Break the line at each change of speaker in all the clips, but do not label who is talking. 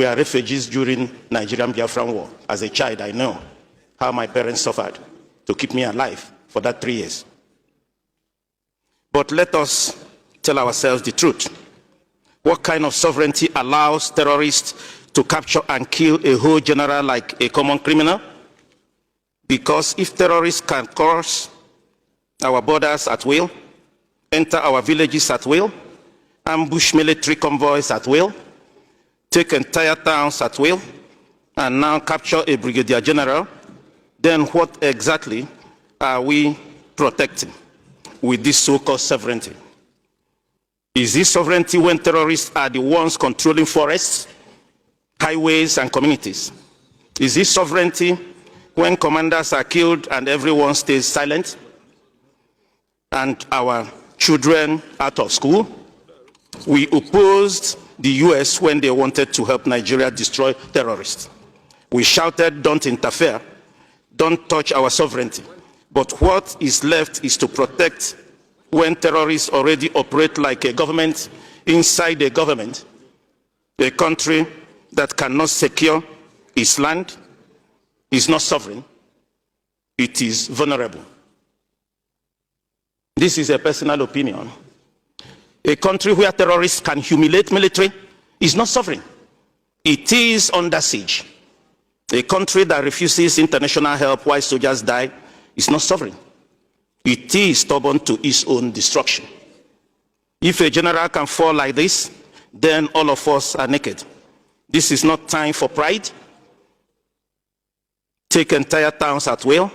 were refugees during Nigerian Biafran War. As a child, I know how my parents suffered to keep me alive for that 3 years. But let us tell ourselves the truth. What kind of sovereignty allows terrorists to capture and kill a whole general like a common criminal? Because if terrorists can cross our borders at will, enter our villages at will, ambush military convoys at will, take entire towns at will, and now capture a brigadier general, then what exactly are we protecting with this so-called sovereignty? Is this sovereignty when terrorists are the ones controlling forests, highways, and communities? Is this sovereignty when commanders are killed and everyone stays silent and our children out of school? We opposed the US when they wanted to help Nigeria destroy terrorists. We shouted, don't interfere, don't touch our sovereignty. But what is left is to protect when terrorists already operate like a government inside a government, a country that cannot secure its land is not sovereign, it is vulnerable. This is a personal opinion. A country where terrorists can humiliate military is not sovereign. It is under siege. A country that refuses international help while soldiers die is not sovereign. It is stubborn to its own destruction. If a general can fall like this, then all of us are naked. This is not time for pride. Take entire towns at will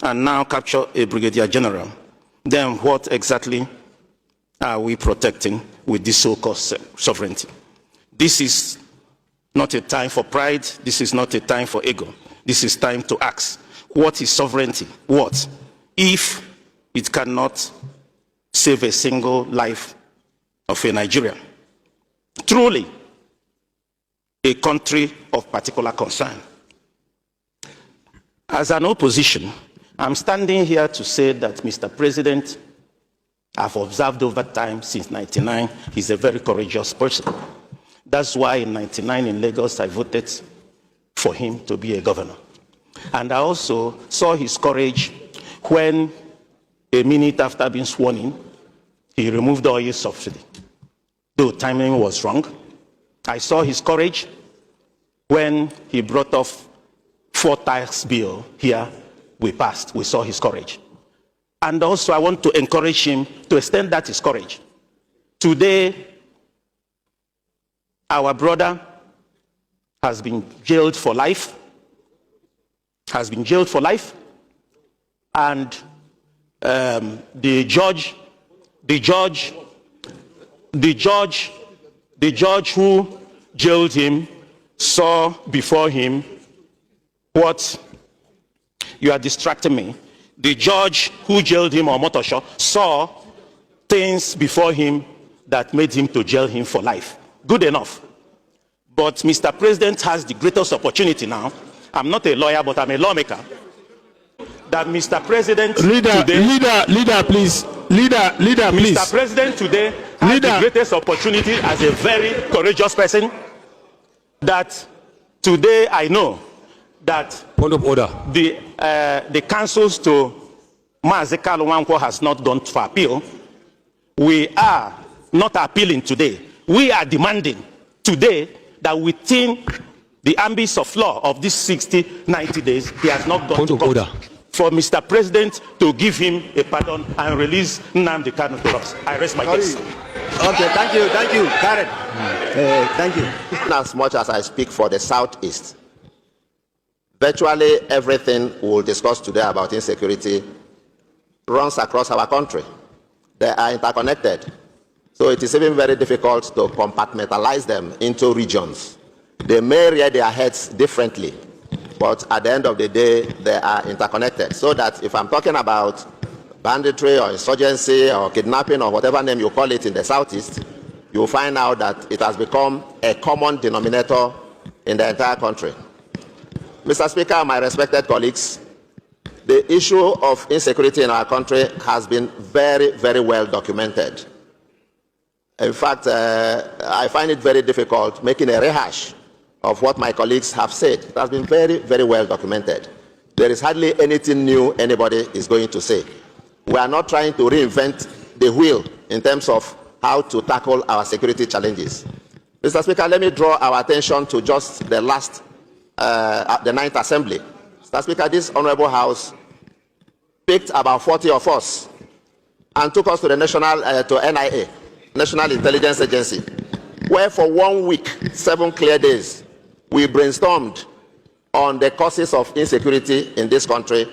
and now capture a brigadier general. Then what exactly are we protecting with this so-called sovereignty? This is not a time for pride. This is not a time for ego. This is time to ask, what is sovereignty? What if it cannot save a single life of a Nigerian? Truly, a country of particular concern. As an opposition, I'm standing here to say that Mr. President, I've observed over time since 99, he's a very courageous person. That's why in 99 in Lagos, I voted for him to be a governor. And I also saw his courage when, a minute after being sworn in, he removed the oil subsidy. Though timing was wrong. I saw his courage when he brought off 4 tax bill here, we passed. We saw his courage. And also I want to encourage him to extend that his courage. Today, our brother has been jailed for life, and the judge who jailed him saw before him what you are distracting me. The judge who jailed him on Motosho saw things before him that made him to jail him for life. Good enough. But Mr. President has the greatest opportunity now. I'm not a lawyer, but I'm a lawmaker. That Mr. President
Leader, please.
Mr. President today has the greatest opportunity as a very courageous person. That today I know that
point of order.
The councils to Maazika Luwankwo has not gone for appeal. We are not appealing today. We are demanding today that within the ambits of law of these 60, 90 days, he has not gone
point
to
of
court.
order.
For Mr. President to give him a pardon and release Nnamdi Kanu to us. I rest my case.
Okay, thank you, Karen. Thank you. As much as I speak for the Southeast, virtually everything we'll discuss today about insecurity runs across our country. They are interconnected. So it is even very difficult to compartmentalize them into regions. They may rear their heads differently, but at the end of the day, they are interconnected. So that if I'm talking about banditry or insurgency or kidnapping or whatever name you call it in the Southeast, you'll find out that it has become a common denominator in the entire country. Mr. Speaker, my respected colleagues, the issue of insecurity in our country has been very, very well documented. In fact, I find it very difficult making a rehash of what my colleagues have said. It has been very, very well documented. There is hardly anything new anybody is going to say. We are not trying to reinvent the wheel in terms of how to tackle our security challenges. Mr. Speaker, let me draw our attention to just the last, the 9th Assembly. Mr. Speaker, this Honorable House picked about 40 of us and took us to the NIA, National Intelligence Agency, where for 1 week, 7 clear days, we brainstormed on the causes of insecurity in this country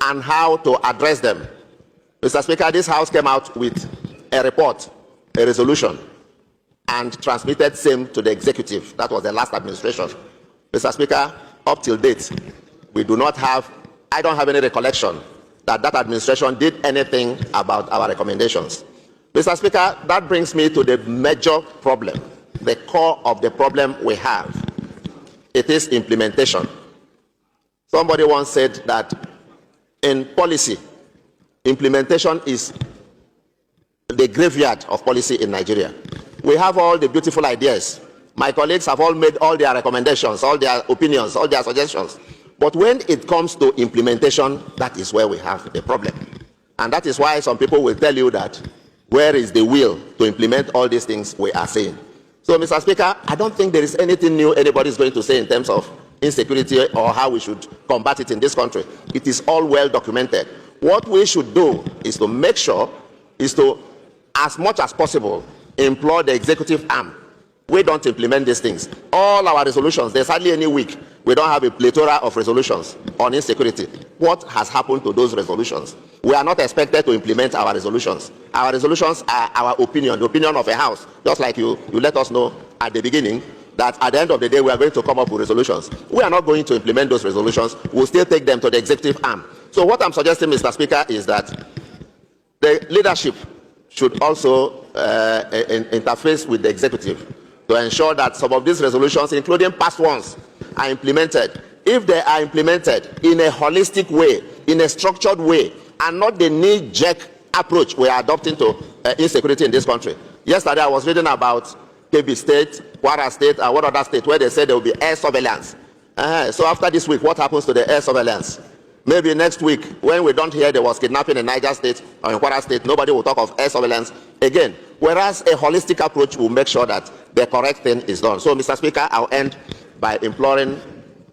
and how to address them. Mr. Speaker, this House came out with a report, a resolution, and transmitted same to the executive. That was the last administration. Mr. Speaker, up till date, we do not have, I don't have any recollection that that administration did anything about our recommendations. Mr. Speaker, that brings me to the major problem, the core of the problem we have. It is implementation. Somebody once said that in policy, implementation is the graveyard of policy in Nigeria. We have all the beautiful ideas. My colleagues have all made all their recommendations, all their opinions, all their suggestions. But when it comes to implementation, that is where we have the problem. And that is why some people will tell you that where is the will to implement all these things we are saying. So, Mr. Speaker, I don't think there is anything new anybody is going to say in terms of insecurity or how we should combat it in this country. It is all well documented. What we should do is to make sure, is to, as much as possible, employ the executive arm. We don't implement these things. All our resolutions, there's hardly any week we don't have a plethora of resolutions on insecurity. What has happened to those resolutions? We are not expected to implement our resolutions. Our resolutions are our opinion, the opinion of a house. Just like you let us know at the beginning that at the end of the day we are going to come up with resolutions. We are not going to implement those resolutions. We'll still take them to the executive arm. So what I'm suggesting, Mr. Speaker, is that the leadership should also interface with the executive to ensure that some of these resolutions, including past ones, are implemented. If they are implemented in a holistic way, in a structured way, and not the knee-jerk approach we are adopting to insecurity in this country. Yesterday, I was reading about Kebbi State, Kwara State, and one other state where they said there will be air surveillance. So after this week, what happens to the air surveillance? Maybe next week, when we don't hear there was kidnapping in Niger State or in Kwara State, nobody will talk of air surveillance again. Whereas a holistic approach will make sure that the correct thing is done. So, Mr. Speaker, I'll end by imploring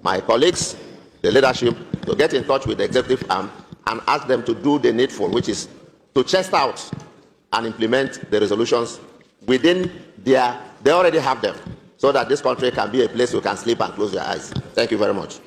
my colleagues, the leadership, to get in touch with the executive arm and ask them to do the needful, which is to chest out and implement the resolutions within they already have them, so that this country can be a place you can sleep and close your eyes. Thank you very much.